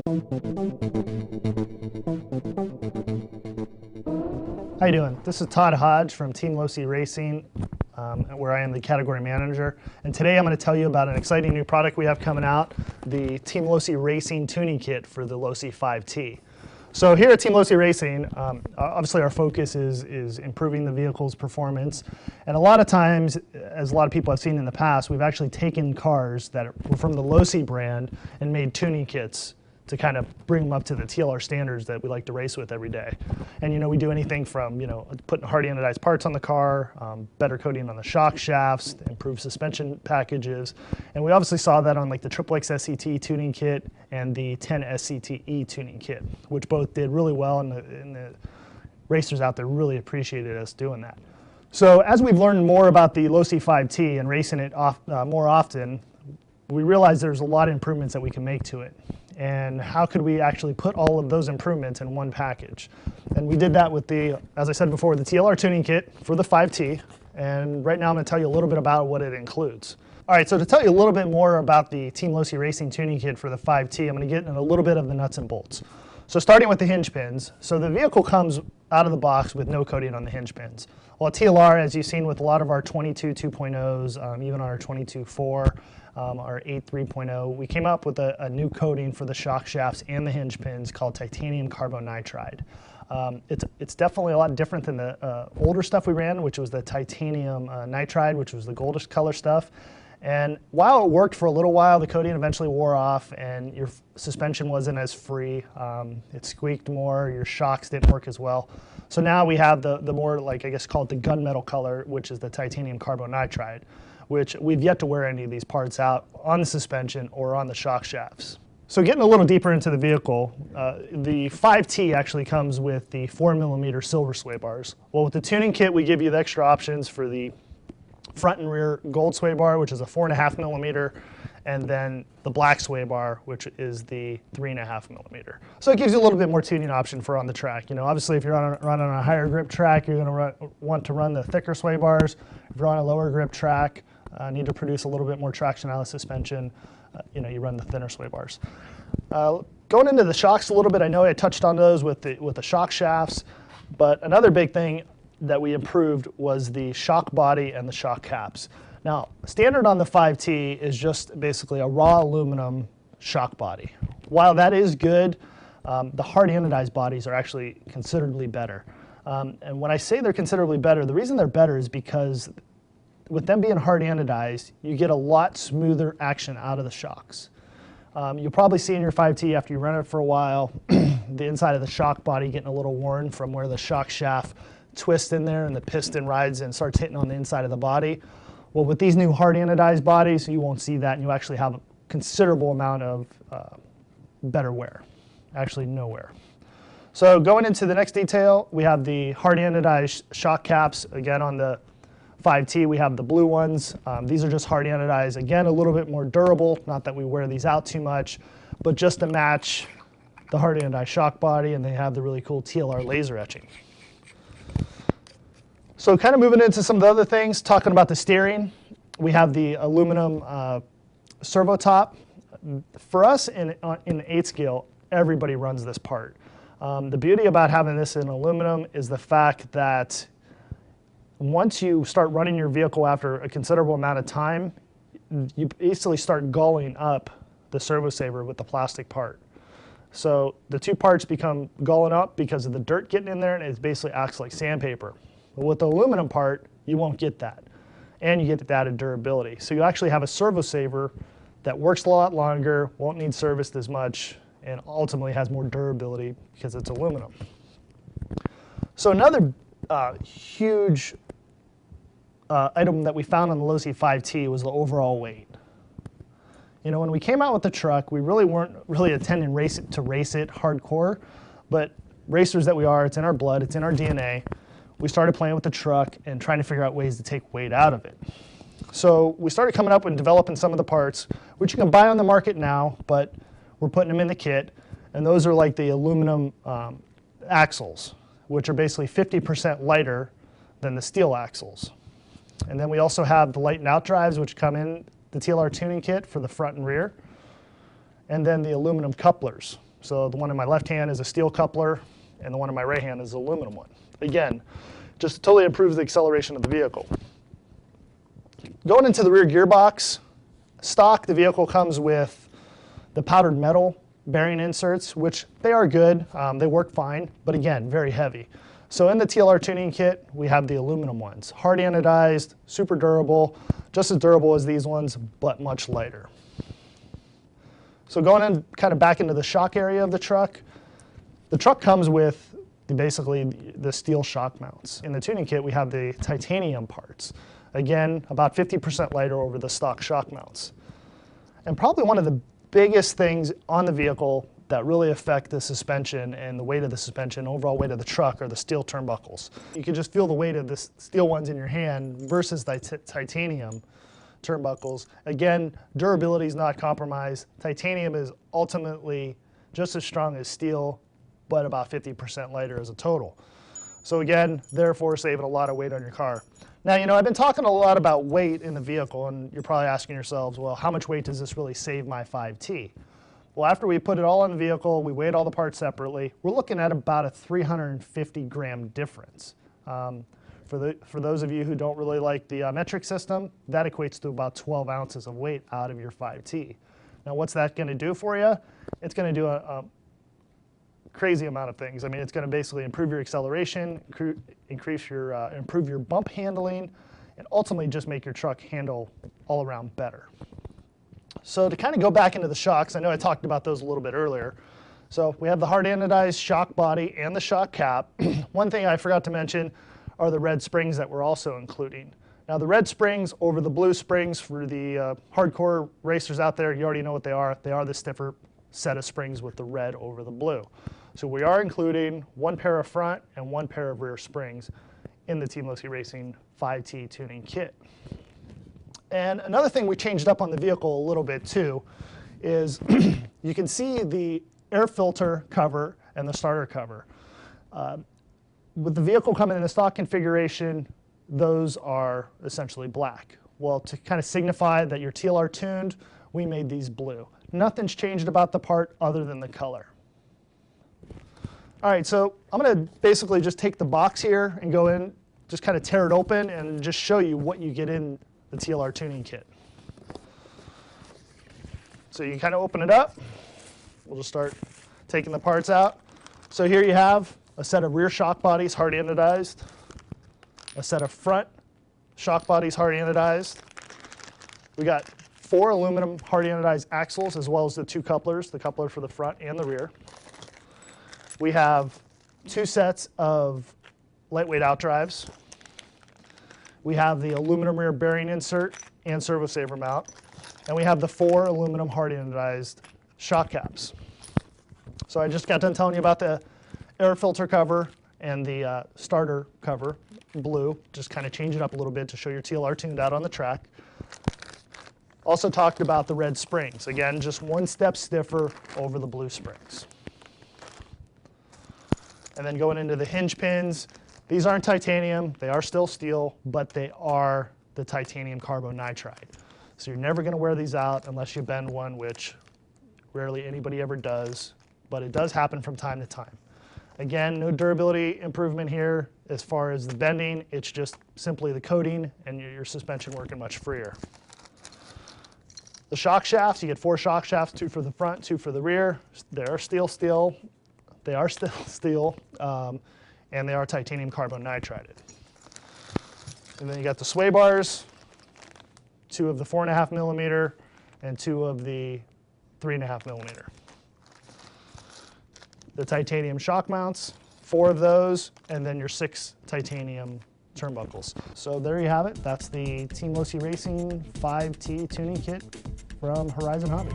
How you doing? This is Todd Hodge from Team Losi Racing, where I am the category manager. And today I'm going to tell you about an exciting new product we have coming out, the Team Losi Racing tuning kit for the Losi 5T. So here at Team Losi Racing, obviously our focus is improving the vehicle's performance. And a lot of times, as a lot of people have seen in the past, we've actually taken cars that were from the Losi brand and made tuning kits to kind of bring them up to the TLR standards that we like to race with every day. And we do anything from putting hard anodized parts on the car, better coating on the shock shafts, improved suspension packages, and we obviously saw that on like the XXX SCT tuning kit and the 10 SCTE tuning kit, which both did really well, and the racers out there really appreciated us doing that. So as we've learned more about the Losi 5T and racing it more often, we realized there's a lot of improvements that we can make to it. And how could we actually put all of those improvements in one package? And we did that with the, as I said before, the TLR tuning kit for the 5T. And right now I'm going to tell you a little bit about what it includes. All right, so to tell you a little bit more about the Team Losi Racing tuning kit for the 5T, I'm going to get in a little bit of the nuts and bolts. So starting with the hinge pins. So the vehicle comes out of the box with no coating on the hinge pins. Well, at TLR, as you've seen with a lot of our 22 2.0s, even on our 22.4, our 8 3.0, we came up with a new coating for the shock shafts and the hinge pins called titanium carbonitride. It's definitely a lot different than the older stuff we ran, which was the titanium nitride, which was the goldish color stuff. And while it worked for a little while, the coating eventually wore off and your suspension wasn't as free. It squeaked more, your shocks didn't work as well. So now we have the more, like, I guess, called the gunmetal color, which is the titanium carbonitride, which we've yet to wear any of these parts out on the suspension or on the shock shafts. So getting a little deeper into the vehicle, the 5T actually comes with the 4mm silver sway bars. Well, with the tuning kit, we give you the extra options for the front and rear gold sway bar, which is a 4.5mm, and then the black sway bar, which is the 3.5mm. So it gives you a little bit more tuning option for on the track. Obviously if you're running on a higher grip track, you're going to want to run the thicker sway bars. If you're on a lower grip track, need to produce a little bit more traction out of the suspension, you run the thinner sway bars. Going into the shocks a little bit, I know I touched on those with the shock shafts, but another big thing that we improved was the shock body and the shock caps. Now, standard on the 5T is just basically a raw aluminum shock body. While that is good, the hard anodized bodies are actually considerably better. And when I say they're considerably better, the reason they're better is because with them being hard anodized, you get a lot smoother action out of the shocks. You'll probably see in your 5T after you run it for a while, the inside of the shock body getting a little worn from where the shock shaft twists in there and the piston rides and starts hitting on the inside of the body. Well, with these new hard anodized bodies, you won't see that, and you actually have a considerable amount of better wear, actually no wear. So going into the next detail, we have the hard anodized shock caps. Again, on the 5T, we have the blue ones. These are just hard anodized. Again, a little bit more durable, not that we wear these out too much, but just to match the hard anodized shock body, and they have the really cool TLR laser etching. So kind of moving into some of the other things, talking about the steering, we have the aluminum servo top. For us in 8 scale, everybody runs this part. The beauty about having this in aluminum is the fact that once you start running your vehicle after a considerable amount of time, you basically start gulling up the servo saver with the plastic part. So the two parts become gulling up because of the dirt getting in there, and it basically acts like sandpaper. But with the aluminum part, you won't get that. And you get the added durability. So you actually have a servo saver that works a lot longer, won't need serviced as much, and ultimately has more durability because it's aluminum. So another huge item that we found on the Losi 5T was the overall weight. When we came out with the truck, we really weren't intending to race it hardcore, but racers that we are, it's in our blood, it's in our DNA. We started playing with the truck and trying to figure out ways to take weight out of it. So we started coming up and developing some of the parts, which you can buy on the market now, but we're putting them in the kit. And those are like the aluminum axles, which are basically 50% lighter than the steel axles. And then we also have the light and out drives, which come in the TLR tuning kit for the front and rear. And then the aluminum couplers. So the one in my left hand is a steel coupler, and the one in my right hand is an aluminum one. Again, just totally improves the acceleration of the vehicle. Going into the rear gearbox, stock, the vehicle comes with the powdered metal bearing inserts, which they are good. They work fine, but again, very heavy. So in the TLR tuning kit, we have the aluminum ones. Hard anodized, super durable, just as durable as these ones, but much lighter. So going in kind of back into the shock area of the truck comes with basically the steel shock mounts. In the tuning kit, we have the titanium parts. Again, about 50% lighter over the stock shock mounts. And probably one of the biggest things on the vehicle that really affect the suspension and the weight of the suspension, overall weight of the truck, are the steel turnbuckles. You can just feel the weight of the steel ones in your hand versus the titanium turnbuckles. Again, durability is not compromised. Titanium is ultimately just as strong as steel, but about 50% lighter as a total. So again, therefore saving a lot of weight on your car. Now, you know, I've been talking a lot about weight in the vehicle, and you're probably asking yourselves, well, how much weight does this really save my 5T? Well, after we put it all in the vehicle, we weighed all the parts separately, we're looking at about a 350 gram difference. For those of you who don't really like the metric system, that equates to about 12 ounces of weight out of your 5T. Now, what's that going to do for you? It's going to do a crazy amount of things. I mean, it's going to basically improve your acceleration, improve your bump handling, and ultimately just make your truck handle all around better. So to kind of go back into the shocks, I know I talked about those a little bit earlier. So we have the hard anodized shock body and the shock cap. One thing I forgot to mention are the red springs that we're also including. Now the red springs over the blue springs, for the hardcore racers out there, you already know what they are. They are the stiffer set of springs with the red over the blue. So we are including one pair of front and one pair of rear springs in the Team Losi Racing 5T tuning kit. And another thing we changed up on the vehicle a little bit too is you can see the air filter cover and the starter cover. With the vehicle coming in a stock configuration, those are essentially black. Well, to kind of signify that you're TLR tuned, we made these blue. Nothing's changed about the part other than the color. All right, so I'm going to basically just take the box here and go in, just kind of tear it open and just show you what you get in the TLR tuning kit. So you can kind of open it up. We'll just start taking the parts out. So here you have a set of rear shock bodies, hard anodized, a set of front shock bodies, hard anodized. We got 4 aluminum hard anodized axles, as well as the 2 couplers, the coupler for the front and the rear. We have 2 sets of lightweight outdrives. We have the aluminum rear bearing insert and servo saver mount. And we have the 4 aluminum hard anodized shock caps. So I just got done telling you about the air filter cover and the starter cover, blue. Just kind of change it up a little bit to show your TLR tuned out on the track. Also talked about the red springs. Again, just 1 step stiffer over the blue springs. And then going into the hinge pins, these aren't titanium, they are still steel, but they are the titanium carbonitride. So you're never going to wear these out unless you bend one, which rarely anybody ever does, but it does happen from time to time. Again, no durability improvement here as far as the bending, it's just simply the coating and your suspension working much freer. The shock shafts, you get 4 shock shafts, 2 for the front, 2 for the rear. They are still steel, and they are titanium carbonitrided. And then you got the sway bars, 2 of the 4.5 millimeter and 2 of the 3.5 millimeter. The titanium shock mounts, 4 of those, and then your 6 titanium turnbuckles. So there you have it. That's the Team Losi Racing 5T tuning kit from Horizon Hobby.